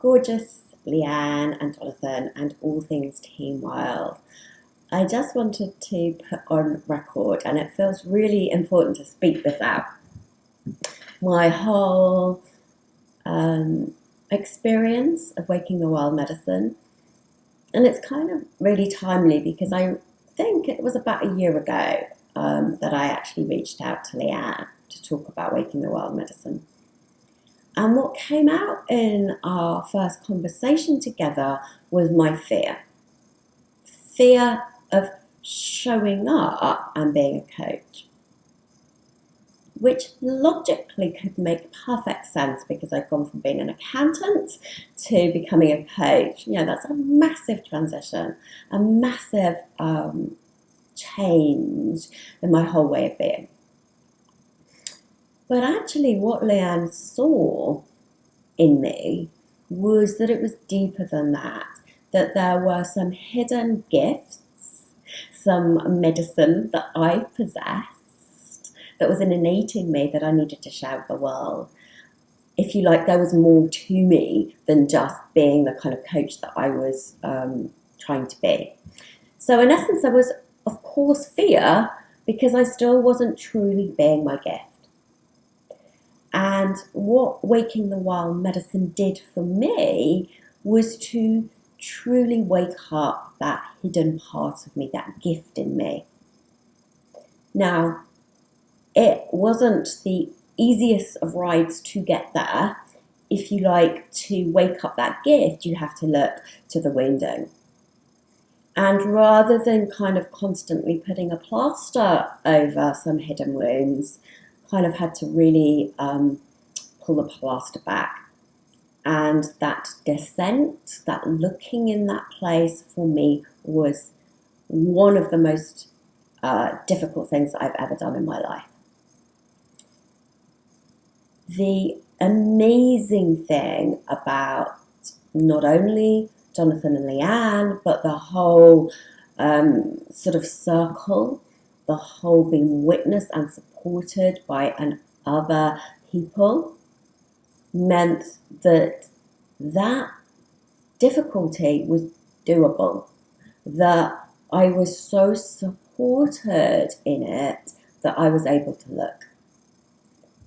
gorgeous Leanne and Jonathan and all things Team Wild. I just wanted to put on record, and it feels really important to speak this out. My whole experience of Waking the Wild Medicine, and it's kind of really timely because I think it was about a year ago that I actually reached out to Leanne to talk about Waking the Wild Medicine. And what came out in our first conversation together was my fear. Fear of showing up and being a coach, which logically could make perfect sense because I've gone from being an accountant to becoming a coach. You know, that's a massive transition, a massive change in my whole way of being. But actually what Leanne saw in me was that it was deeper than that there were some hidden gifts, some medicine that I possessed that was innate in me that I needed to share with the world. If you like, there was more to me than just being the kind of coach that I was trying to be. So in essence, there was, of course, fear because I still wasn't truly being my gift. And what Waking the Wild Medicine did for me was to truly wake up that hidden part of me, that gift in me. Now, it wasn't the easiest of rides to get there. If you like to wake up that gift, you have to look to the wounding. And rather than kind of constantly putting a plaster over some hidden wounds, kind of had to really pull the plaster back. And that descent, that looking in that place for me was one of the most difficult things that I've ever done in my life. The amazing thing about not only Jonathan and Leanne, but the whole sort of circle, the whole being witnessed and supported by other people, meant that difficulty was doable, that I was so supported in it that I was able to look.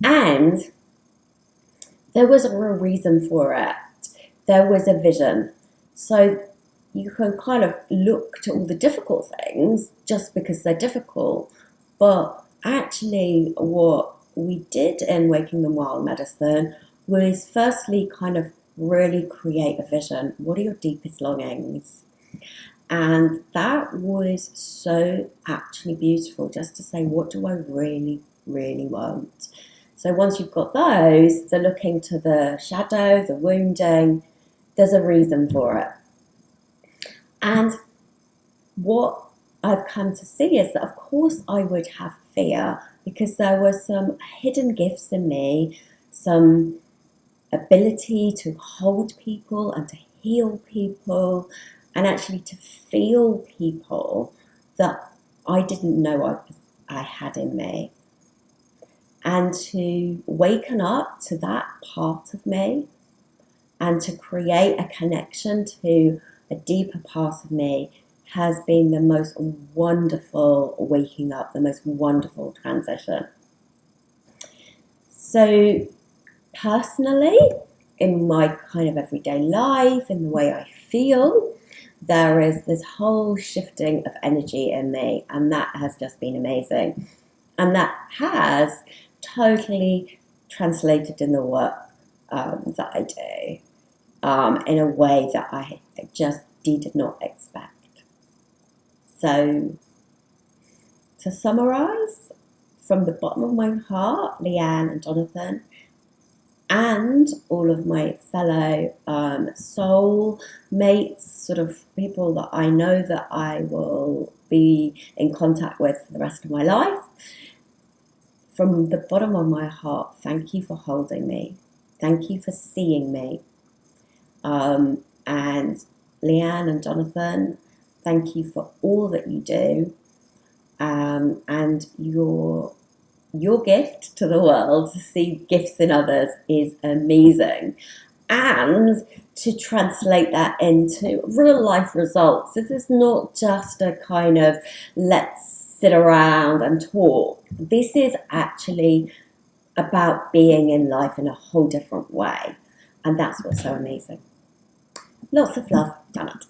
And there was a real reason for it. There was a vision. So you can kind of look to all the difficult things just because they're difficult, but actually what we did in Waking the Wild Medicine was firstly kind of really create a vision. What are your deepest longings? And that was so actually beautiful, just to say, what do I really, really want? So once you've got those, the looking to the shadow, the wounding, there's a reason for it. And what I've come to see is that, of course, I would have fear because there were some hidden gifts in me, some ability to hold people and to heal people and actually to feel people that I didn't know I had in me. And to waken up to that part of me and to create a connection to a deeper part of me has been the most wonderful waking up, the most wonderful transition. So personally, in my kind of everyday life, in the way I feel, there is this whole shifting of energy in me, and that has just been amazing. And that has totally translated in the work that I do in a way that I just did not expect. So, to summarize, from the bottom of my heart, Leanne and Jonathan, and all of my fellow soul mates, sort of people that I know that I will be in contact with for the rest of my life, from the bottom of my heart, thank you for holding me. Thank you for seeing me. And Leanne and Jonathan, thank you for all that you do. And your gift to the world to see gifts in others is amazing. And to translate that into real life results. This is not just a kind of let's sit around and talk. This is actually about being in life in a whole different way. And that's what's so amazing. Lots of love, Janet.